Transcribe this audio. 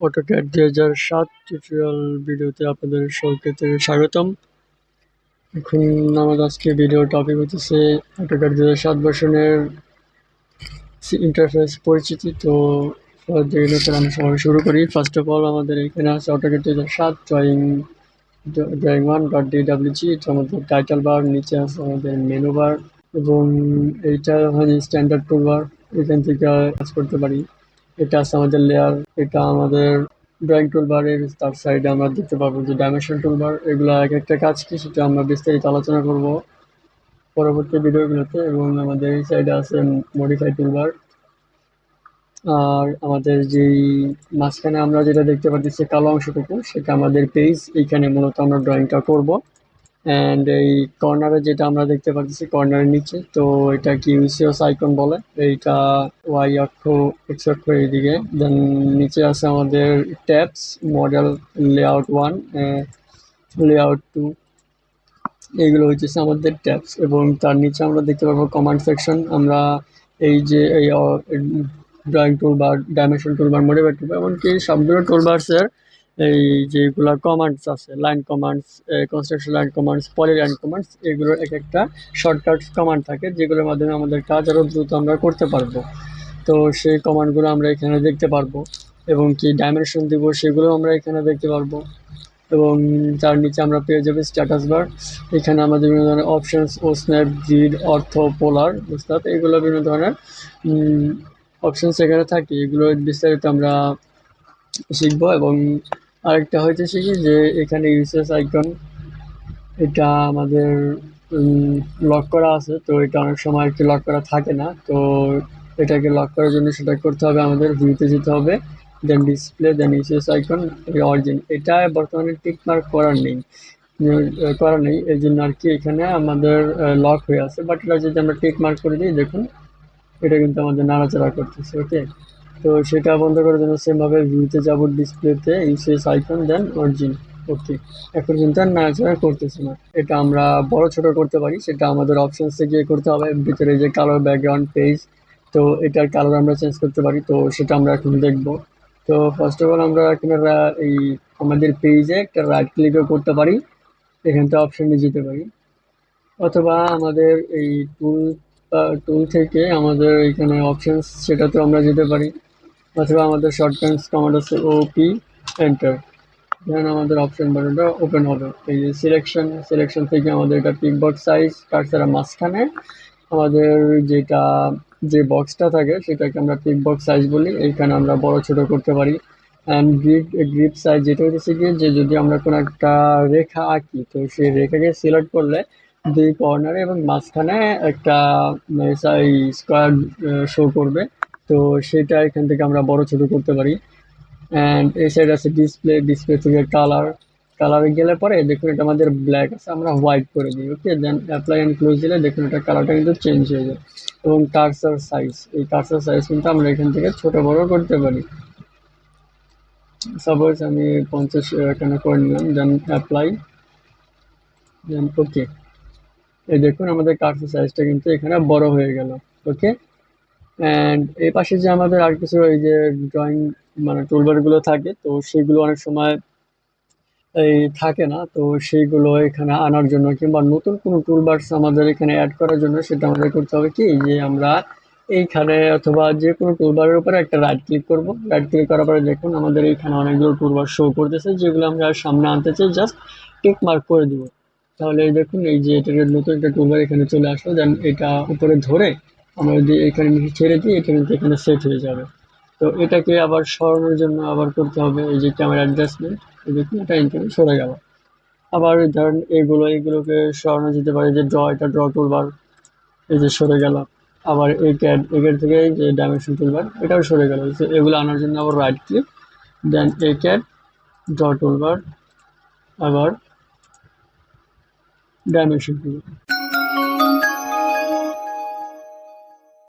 AutoCAD 2007 tutorial ভিডিওতে আপনাদের সকলকে স্বাগতম। এখন আমাদের আজকে ভিডিও টপিক হচ্ছে অটোক্যাড 2007 ভার্সনের ইন্টারফেস পরিচিতি। তো আমরা সবাই শুরু করি। ফার্স্ট অফ অল আমাদের এখানে আছে অটোক্যাড 2007 ড্রয়িং 1.dwg, এটা আমাদের টাইটেল বার, নিচে আছে আমাদের মেনু বার এবং এইটা হয় স্ট্যান্ডার্ড টুল বার, এখান থেকে কাজ করতে পারি। এটা আছে আমাদের লেয়ার, এটা আমাদের ড্রয়িং টুলবারের তার সাইডে আমরা দেখতে পাবো যে ডাইমেনশন টুলবার। এগুলো এক একটা কাজ কি সেটা আমরা বিস্তারিত আলোচনা করব পরবর্তী ভিডিওগুলোতে। এবং আমাদের এই সাইডে আছে মডিফাই টুলবার। আর আমাদের যেই মাঝখানে আমরা যেটা দেখতে পাচ্ছি কালো অংশটুকু, সেটা আমাদের পেজ। এইখানে মূলত আমরা ড্রয়িংটা করব। অ্যান্ড এই কর্নারে যেটা আমরা দেখতে পাচ্ছি কর্নারের নিচে, তো এটা কি ইউসিওস আইকন বলে। এইটা ওয়াই অক্ষ, এক্স অক্ষ এইদিকে। দেন নিচে আছে আমাদের ট্যাবস, মডেল, লেআউট 1, লেআউট 2, এইগুলো হচ্ছে আমাদের ট্যাবস। এবং তার নিচে আমরা দেখতে পাবো কমান্ড সেকশন। আমরা এই যে এই drawing toolbar, dimension toolbar, modify toolbar, এমনকি সবগুলো টুলবার্সের এই যেগুলো কমান্ডস আছে, line commands, construction line commands, polyline commands, এগুলোর এক একটা শর্টকাট কমান্ড থাকে যেগুলোর মাধ্যমে আমাদের কাজ আরও দ্রুত আমরা করতে পারবো। তো সেই কমান্ডগুলো আমরা এখানে দেখতে পারবো এবং কি ডাইমেনশন দিব সেগুলো আমরা এখানে দেখতে পারবো। এবং তার নিচে আমরা পেয়ে যাবো স্ট্যাটাস বার। এখানে আমাদের বিভিন্ন ধরনের অপশানস ও স্ন্যাপ, গ্রিড, অর্থ, পোলার, বুঝতে এগুলো বিভিন্ন ধরনের অপশানস এখানে থাকে। এগুলো বিস্তারিত আমরা শিখবো। এবং আরেকটা হচ্ছে শিখি যে এখানে ইউসেস আইকন, এটা আমাদের লক করা আছে। তো এটা অনেক সময় একটু লক করা থাকে না, তো এটাকে লক করার জন্য সেটা করতে হবে, আমাদের ভিউতে যেতে হবে, দেন ডিসপ্লে, দেন ইউসেস আইকন, অরিজিন। এটা বর্তমানে টিক মার্ক করা নেই, এই জন্য আর কি এখানে আমাদের লক হয়ে আছে। বাট এটা যদি আমরা টিক মার্ক করে দিই, দেখুন এটা কিন্তু আমাদের নাড়াচাড়া করতেছে। ওকে, তো সেটা বন্ধ করার জন্য সেমভাবে ভিউতে যাব, ডিসপ্লেতে ইউসেস আইকন, দেন অরিজিন। ওকে, এখন কিন্তু আর নাড়াচাড়া করতেছে না। এটা আমরা বড় ছোট করতে পারি, সেটা আমাদের অপশনসে গিয়ে করতে হবে। ভিতরে যে কালার ব্যাকগ্রাউন্ড পেজ, তো এটার কালার আমরা চেঞ্জ করতে পারি, তো সেটা আমরা এখন দেখব। তো ফার্স্ট অফ অল আমরা এখানে এই আমাদের পেজে একটা রাইট ক্লিকও করতে পারি, এখান থেকে অপশনে যেতে পারি, অথবা আমাদের এই টুল থেকে আমাদের এখানে অপশনস, সেটাতেও আমরা যেতে পারি, অথবা আমাদের শর্টকাটস কমান্ড আছে ওপি এন্টার, দেন আমাদের অপশন বাটনটা ওপেন হবে। এই যে সিলেকশন থেকে আমাদের এটা পিক বক্স সাইজ, কার্সার মাঝখানে আমাদের যেটা যে বক্সটা থাকে সেটাকে আমরা পিক বক্স সাইজ বলি। এইখানে আমরা বড় ছোট করতে পারি। অ্যান্ড গ্রিপ সাইজ, যেটা হচ্ছে গিয়ে যে যদি আমরা কোনো একটা রেখা আঁকি, তো সেই রেখাকে সিলেক্ট করলে দুই কর্নারে এবং মাঝখানে একটা স্কোয়ার শো করবে, তো সেটা এখান থেকে আমরা বড় ছোট করতে পারি। অ্যান্ড এই সাইড আছে ডিসপ্লে থেকে কালারে গেলে পরে দেখুন এটা আমাদের ব্ল্যাক আছে, আমরা হোয়াইট করে দিই। ওকে, দেন অ্যাপ্লাই অ্যান্ড ক্লোজ দিলে দেখুন এটা কালারটা কিন্তু চেঞ্জ হয়ে যায়। এবং কার্সার সাইজ, এই কার্সার সাইজ কিন্তু আমরা এখান থেকে ছোট বড় করতে পারি। সাপোজ আমি 50 এখানে করে নিলাম, দেন অ্যাপ্লাই, দেন ওকে। এই দেখুন আমাদের কার্সার সাইজটা কিন্তু এখানে বড় হয়ে গেল। ওকে, অ্যান্ড এই পাশে যে আমাদের আর কিছু এই যে ড্রয়িং মানে টুলবারগুলো থাকে, তো সেগুলো অনেক সময় এই থাকে না, তো সেইগুলো এখানে আনার জন্য কিংবা নতুন কোনো টুলবার্স আমাদের এখানে অ্যাড করার জন্য সেটা আমাদের করতে হবে কি, যে আমরা এইখানে অথবা যে কোনো টুলবারের উপরে একটা রাইট ক্লিক করব। রাইট ক্লিক করার পরে দেখুন আমাদের এইখানে অনেকগুলো টুলবার শো করতেছে, যেগুলো আমরা সামনে আনতে চাই, জাস্ট টিক মার্ক করে দিব। তাহলে এই দেখুন এই যে এটার নতুন একটা টুলবার এখানে চলে আসলো। দেন এটা উপরে ধরে আমরা যদি এখানে নিচে ছেড়ে দিই, এটা কিন্তু এখানে সেট হয়ে যাবে। তো এটাকে আবার সরানোর জন্য আবার করতে হবে এই যে ক্যামেরা অ্যাডজাস্টমেন্ট, দেখুন এটা এখানে সরে গেল। আবার ধরেন এগুলোকে সরানো যেতে পারে, যে এটা ড্র টুলবার, এই যে সরে গেল। আবার একের থেকে এই যে ডাইমেনশন টুলবার, এটাও সরে গেল। এগুলো আনার জন্য আবার রাইট ক্লিক, দেন ড্র টুলবার, আবার ডাইমেনশন টুলবার।